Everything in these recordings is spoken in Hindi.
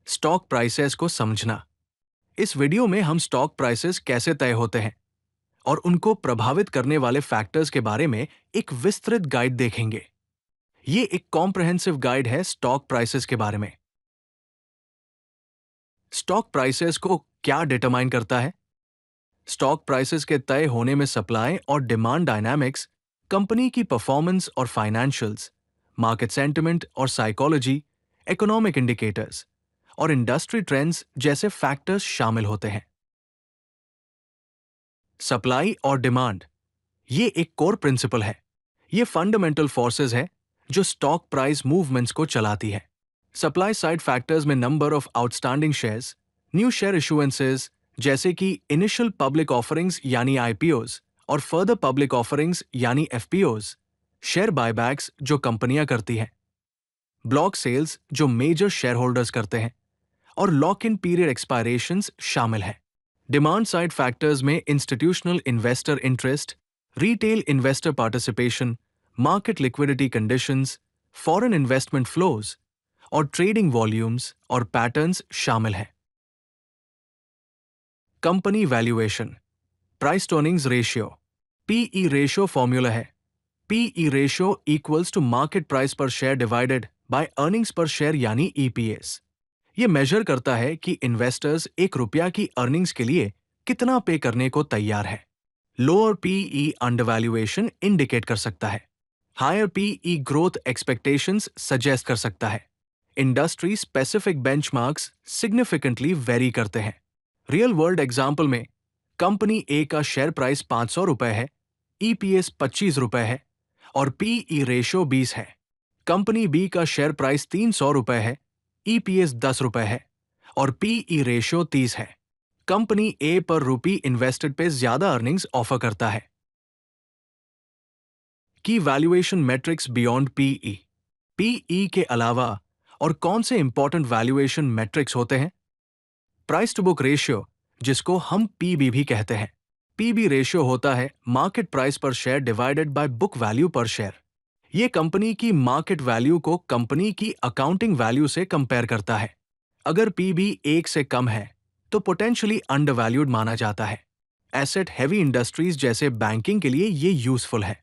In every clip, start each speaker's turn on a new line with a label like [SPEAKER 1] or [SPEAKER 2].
[SPEAKER 1] स्टॉक प्राइसेस को समझना। इस वीडियो में हम स्टॉक प्राइसेस कैसे तय होते हैं और उनको प्रभावित करने वाले फैक्टर्स के बारे में एक विस्तृत गाइड देखेंगे। ये एक कॉम्प्रिहेंसिव गाइड है स्टॉक प्राइसेस के बारे में। स्टॉक प्राइसेस को क्या डिटरमाइन करता है? स्टॉक प्राइसेस के तय होने में सप्लाई और डिमांड डायनामिक्स, कंपनी की परफॉर्मेंस और फाइनेंशियल्स, मार्केट सेंटिमेंट और साइकोलॉजी, इकोनॉमिक इंडिकेटर्स और इंडस्ट्री ट्रेंड्स जैसे फैक्टर्स शामिल होते हैं। सप्लाई और डिमांड ये एक कोर प्रिंसिपल है। ये फंडामेंटल फोर्सेस है जो स्टॉक प्राइस मूवमेंट्स को चलाती है। सप्लाई साइड फैक्टर्स में number of outstanding shares, new share issuances जैसे कि इनिशियल पब्लिक ऑफरिंग्स यानी आईपीओज और फर्दर पब्लिक ऑफरिंग्स यानी एफपीओज, शेयर बायबैक्स जो कंपनियां करती हैं, ब्लॉक सेल्स जो मेजर शेयर होल्डर्स करते हैं और लॉक इन पीरियड एक्सपायरेशंस शामिल हैं। डिमांड साइड फैक्टर्स में institutional investor interest, retail investor participation, market liquidity conditions, foreign investment flows और ट्रेडिंग वॉल्यूम्स और पैटर्न्स शामिल हैं। Company valuation, price to earnings ratio, PE ratio formula है। PE ratio equals to market price per share divided by earnings per share यानी ईपीएस। ये मेजर करता है कि इन्वेस्टर्स ₹1 की अर्निंग्स के लिए कितना पे करने को तैयार है। लोअर पीई अंडरवैल्यूएशन इंडिकेट कर सकता है। Higher PE growth expectations suggest कर सकता है। Industry specific benchmarks significantly vary करते हैं। रियल वर्ल्ड एग्जाम्पल में कंपनी ए का शेयर प्राइस ₹500 है, ईपीएस ₹25 है और पीई रेशियो 20 है। कंपनी बी का शेयर प्राइस ₹300 है, ईपीएस ₹10 है और पीई रेशियो 30 है। कंपनी ए पर रुपी इन्वेस्टेड पे ज्यादा अर्निंग्स ऑफर करता है। की valuation metrics beyond PE. PE के अलावा और कौन से इंपॉर्टेंट वैल्यूएशन मेट्रिक्स होते हैं? प्राइस टू बुक रेशियो, जिसको हम पीबी भी कहते हैं। पीबी रेशियो होता है market price per share divided bye book value पर शेयर। ये कंपनी की मार्केट वैल्यू को कंपनी की अकाउंटिंग वैल्यू से कंपेयर करता है। अगर पीबी 1 से कम है तो पोटेंशियली अंडरवैल्यूड माना जाता है। एसेट हैवी इंडस्ट्रीज जैसे बैंकिंग के लिए ये यूजफुल है,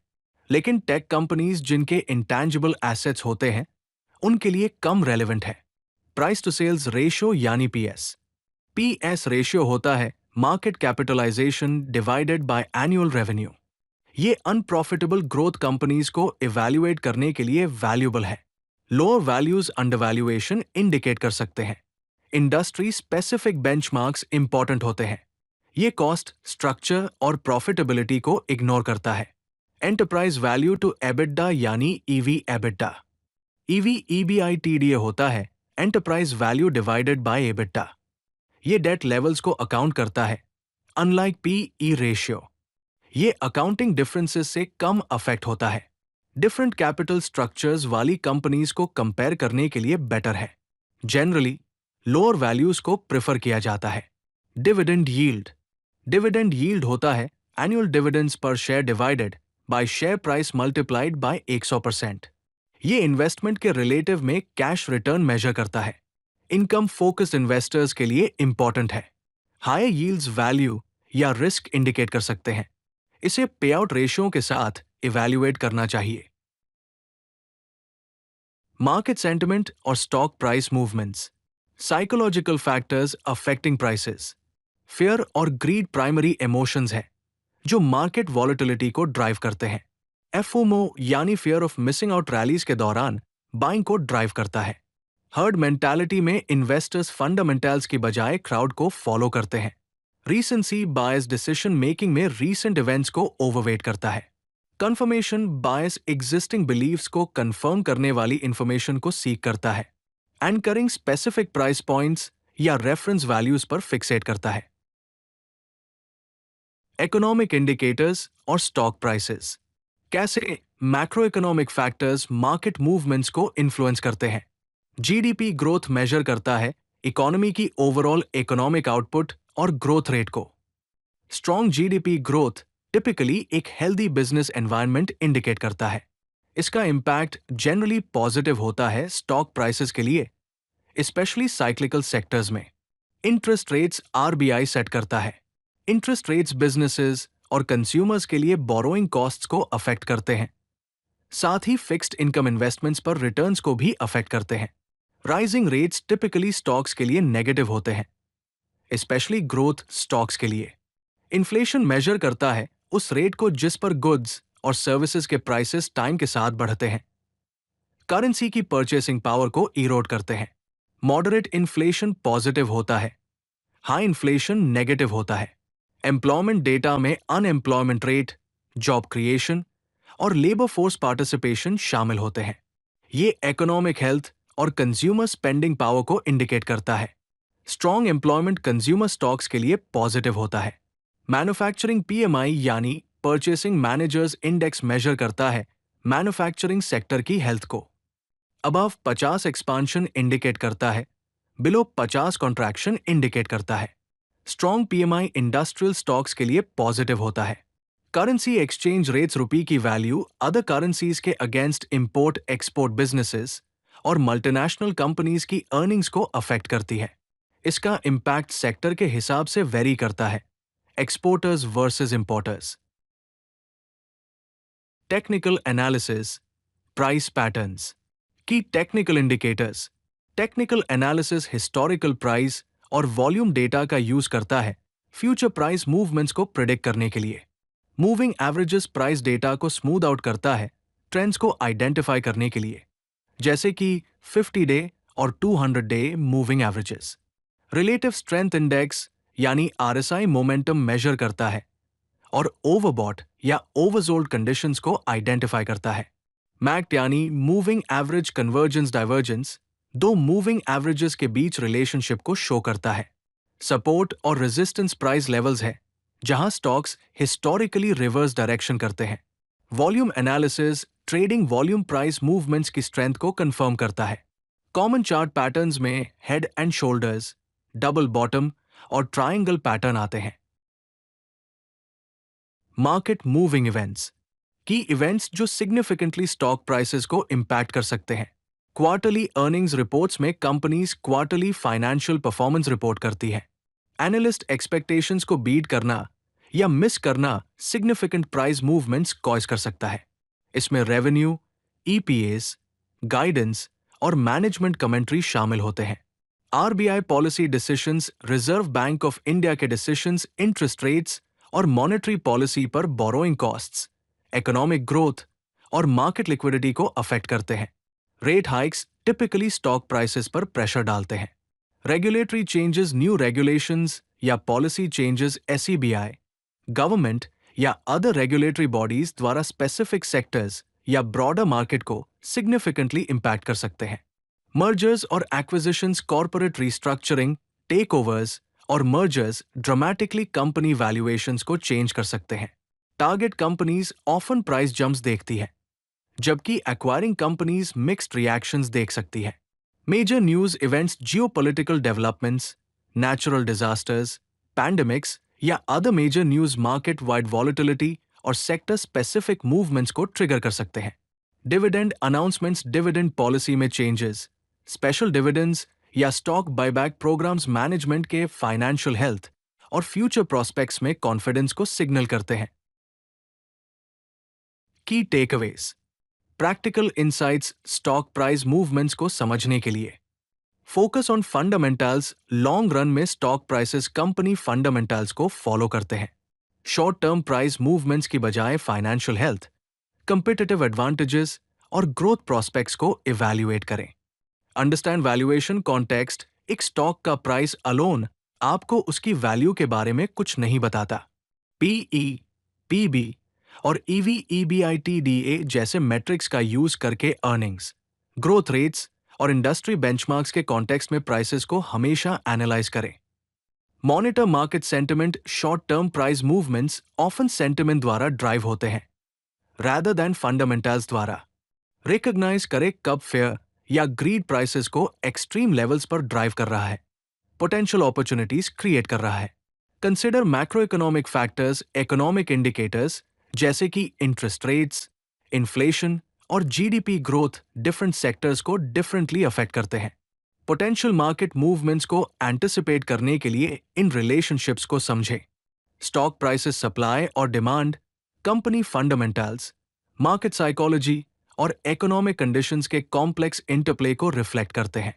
[SPEAKER 1] लेकिन टेक कंपनीज जिनके इंटैंजिबल एसेट्स होते हैं उनके लिए कम रेलेवेंट है। प्राइस टू सेल्स रेशियो यानी पीएस। पीएस रेशियो होता है market capitalisation divided by annual revenue. ये अनप्रॉफिटेबल ग्रोथ कंपनीज को इवैल्यूएट करने के लिए वैल्यूएबल है। लोअर वैल्यूज अंडरवैल्यूएशन इंडिकेट कर सकते हैं। इंडस्ट्री स्पेसिफिक बेंचमार्क्स इंपॉर्टेंट होते हैं। ये कॉस्ट स्ट्रक्चर और प्रॉफिटेबिलिटी को इग्नोर करता है। एंटरप्राइज वैल्यू टू एबिडा यानी ईवी एबिडा। ईवी ईबीआईटीडीए होता है enterprise value divided by EBITDA. ये डेट लेवल्स को अकाउंट करता है, अनलाइक पीई रेशियो। ये अकाउंटिंग डिफरेंसेस से कम अफेक्ट होता है। डिफरेंट कैपिटल स्ट्रक्चर्स वाली कंपनीज को कंपेयर करने के लिए बेटर है। जनरली लोअर वैल्यूज को प्रेफर किया जाता है। Dividend yield. डिविडेंड यील्ड होता है एनुअल डिविडेंड्स पर share divided bye share price multiplied by 100%। ये इन्वेस्टमेंट के रिलेटिव में कैश रिटर्न मेजर करता है। इनकम फोकस्ड इन्वेस्टर्स के लिए इंपॉर्टेंट है। हायर यील्ड्स वैल्यू या रिस्क इंडिकेट कर सकते हैं। इसे पे आउट रेशियो के साथ इवैल्यूएट करना चाहिए। मार्केट सेंटिमेंट और stock price movements. Psychological factors affecting prices. Fear और ग्रीड प्राइमरी इमोशंस हैं जो मार्केट वॉलेटिलिटी को ड्राइव करते हैं। एफओमो यानी fear of missing out rallies के दौरान बाइंग को ड्राइव करता है। हर्ड मेंटालिटी में इन्वेस्टर्स फंडामेंटल्स की बजाय क्राउड को फॉलो करते हैं। रीसेंसी बायस डिसीजन मेकिंग में रीसेंट इवेंट्स को ओवरवेट करता है। कंफर्मेशन बायस एग्जिस्टिंग बिलीव्स को कंफर्म करने वाली इंफॉर्मेशन को सीक करता है। एंकरिंग स्पेसिफिक प्राइस पॉइंट्स या रेफरेंस वैल्यूज पर फिक्सेट करता है। इकोनॉमिक इंडिकेटर्स और स्टॉक प्राइसेस। कैसे macro economic factors market movements को इन्फ्लुएंस करते हैं। जीडीपी ग्रोथ मेजर करता है इकोनॉमी की ओवरऑल इकोनॉमिक आउटपुट और ग्रोथ रेट को। स्ट्रॉन्ग जीडीपी ग्रोथ टिपिकली एक हेल्दी बिजनेस एनवायरनमेंट इंडिकेट करता है। इसका इंपैक्ट जनरली पॉजिटिव होता है स्टॉक प्राइसेस के लिए। स्पेशली साइक्लिकल सेक्टर्स में। इंटरेस्ट रेट्स आरबीआई सेट करता है। इंटरेस्ट रेट्स बिजनेसेस और कंज्यूमर्स के लिए बोरोइंग कॉस्ट्स को अफेक्ट करते हैं। साथ ही फिक्स्ड इनकम इन्वेस्टमेंट्स पर रिटर्न्स को भी अफेक्ट करते हैं। राइजिंग रेट्स टिपिकली स्टॉक्स के लिए नेगेटिव होते हैं, स्पेशली ग्रोथ स्टॉक्स के लिए। इन्फ्लेशन मेजर करता है उस रेट को जिस पर गुड्स और सर्विसेज के प्राइसेस टाइम के साथ बढ़ते हैं। करेंसी की परचेसिंग पावर को इरोड करते हैं। मॉडरेट इन्फ्लेशन पॉजिटिव होता है, हाई इन्फ्लेशन नेगेटिव होता है। एम्प्लॉयमेंट डेटा में अनएम्प्लॉयमेंट रेट, जॉब क्रिएशन और लेबर फोर्स पार्टिसिपेशन शामिल होते हैं। ये इकोनॉमिक हेल्थ और कंज्यूमर स्पेंडिंग पावर को इंडिकेट करता है। स्ट्रॉन्ग एम्प्लॉयमेंट कंज्यूमर स्टॉक्स के लिए पॉजिटिव होता है। मैन्युफैक्चरिंग पीएमआई यानी परचेसिंग मैनेजर्स इंडेक्स मेजर करता है मैन्युफैक्चरिंग सेक्टर की हेल्थ को। अबव 50 एक्सपांशन इंडिकेट करता है, बिलो 50 कॉन्ट्रैक्शन इंडिकेट करता है। स्ट्रॉन्ग पीएमआई इंडस्ट्रियल स्टॉक्स के लिए पॉजिटिव होता है। करेंसी एक्सचेंज रेट्स रुपी की वैल्यू अदर करेंसीज के अगेंस्ट इंपोर्ट एक्सपोर्ट बिजनेसेस और मल्टीनेशनल कंपनीज की अर्निंग्स को अफेक्ट करती है। इसका इम्पैक्ट सेक्टर के हिसाब से वेरी करता है, exporters versus importers. Technical analysis, price patterns की technical indicators. Technical analysis historical price और वॉल्यूम डेटा का यूज करता है फ्यूचर प्राइस मूवमेंट्स को प्रिडिक्ट करने के लिए। मूविंग एवरेजेस प्राइस डेटा को स्मूथ आउट करता है ट्रेंड्स को आइडेंटिफाई करने के लिए, जैसे कि 50 डे और 200 day moving averages. Relative strength index यानी आरएसआई मोमेंटम मेजर करता है और ओवरबॉट या ओवरसोल्ड कंडीशंस को आइडेंटिफाई करता है। मैक्ट यानी मूविंग एवरेज कन्वर्जेंस डाइवर्जेंस दो मूविंग एवरेजेस के बीच रिलेशनशिप को शो करता है। सपोर्ट और रेजिस्टेंस प्राइस लेवल्स है जहां स्टॉक्स हिस्टोरिकली रिवर्स डायरेक्शन करते हैं। Volume analysis trading volume price movements की स्ट्रेंथ को कंफर्म करता है। कॉमन चार्ट पैटर्न्स में head and shoulders, double bottom और ट्रायंगल पैटर्न आते हैं। मार्केट मूविंग इवेंट्स की इवेंट्स जो सिग्निफिकेंटली स्टॉक प्राइसेस को इंपैक्ट कर सकते हैं। क्वार्टरली अर्निंग्स रिपोर्ट्स में companies quarterly financial performance report करती है। एनालिस्ट एक्सपेक्टेशंस को बीट करना या मिस करना सिग्निफिकेंट प्राइस मूवमेंट्स कॉज कर सकता है। इसमें रेवेन्यू, ईपीएस, गाइडेंस और मैनेजमेंट कमेंट्री शामिल होते हैं। RBI policy decisions, reserve bank of India के डिसीजंस इंटरेस्ट रेट्स और मॉनेटरी पॉलिसी पर बोरोइंग कॉस्ट्स, इकोनॉमिक ग्रोथ और मार्केट लिक्विडिटी को अफेक्ट करते हैं। Rate hikes typically stock prices पर प्रेशर डालते हैं। रेगुलेटरी चेंजेस, न्यू रेगुलेशंस या पॉलिसी चेंजेस एसईबीआई, गवर्नमेंट या अदर रेगुलेटरी बॉडीज द्वारा स्पेसिफिक सेक्टर्स या ब्रॉडर मार्केट को सिग्निफिकेंटली इंपैक्ट कर सकते हैं। मर्जर्स और एक्विजिशंस, कॉर्पोरेट रिस्ट्रक्चरिंग, टेकओवर्स और मर्जर्स ड्रामेटिकली कंपनी वैल्यूएशंस को चेंज कर सकते हैं। Target companies often price jumps देखती है, जबकि एक्वायरिंग कंपनीज मिक्स्ड रिएक्शंस देख सकती है। Major news events, geopolitical developments, natural disasters, pandemics या other major news market wide volatility और सेक्टर स्पेसिफिक मूवमेंट्स को ट्रिगर कर सकते हैं। डिविडेंड अनाउंसमेंट्स, डिविडेंड पॉलिसी में चेंजेस, स्पेशल डिविडेंड्स या स्टॉक बायबैक प्रोग्राम्स मैनेजमेंट के फाइनेंशियल हेल्थ और फ्यूचर प्रोस्पेक्ट्स में कॉन्फिडेंस को सिग्नल करते हैं। Key takeaways, practical insights stock price movements को समझने के लिए। Focus on fundamentals, long run में स्टॉक प्राइसेस कंपनी फंडामेंटल्स को फॉलो करते हैं। शॉर्ट टर्म प्राइस मूवमेंट्स की बजाय फाइनेंशियल हेल्थ, कंपिटिटिव एडवांटेजेस और ग्रोथ प्रोस्पेक्ट्स को इवैल्यूएट करें। अंडरस्टैंड वैल्यूएशन कॉन्टेक्स्ट, एक स्टॉक का प्राइस अलोन आपको उसकी वैल्यू के बारे में कुछ नहीं बताता। पीई, पीबी और ईवी, ईबीआईटीडीए जैसे मेट्रिक्स का यूज करके अर्निंग्स, ग्रोथ रेट्स और इंडस्ट्री बेंचमार्क्स के कॉन्टेक्स्ट में प्राइसेस को हमेशा एनालाइज करें। Monitor market sentiment, short term price movements often sentiment द्वारा ड्राइव होते हैं rather than फंडामेंटल्स द्वारा। रिकॉग्नाइज करें कब फेयर या ग्रीड प्राइसेस को एक्सट्रीम लेवल्स पर ड्राइव कर रहा है, पोटेंशियल अपॉर्चुनिटीज क्रिएट कर रहा है। Consider macro economic factors, economic indicators जैसे कि इंटरेस्ट रेट्स, इन्फ्लेशन और जीडीपी ग्रोथ डिफरेंट सेक्टर्स को डिफरेंटली अफेक्ट करते हैं। पोटेंशियल मार्केट मूवमेंट्स को एंटिसिपेट करने के लिए इन रिलेशनशिप्स को समझें। स्टॉक प्राइसेस सप्लाई और demand, company fundamentals, market psychology और इकोनॉमिक कंडीशंस के कॉम्प्लेक्स इंटरप्ले को रिफ्लेक्ट करते हैं।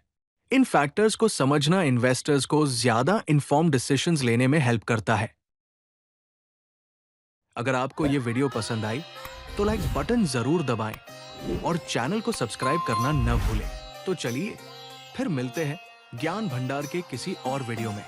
[SPEAKER 1] इन फैक्टर्स को समझना इन्वेस्टर्स को ज्यादा इन्फॉर्म्ड डिसीजंस लेने में हेल्प करता है। अगर आपको ये वीडियो पसंद आई तो लाइक बटन जरूर दबाएं और चैनल को सब्सक्राइब करना न भूलें। तो चलिए फिर मिलते हैं ज्ञान भंडार के किसी और वीडियो में।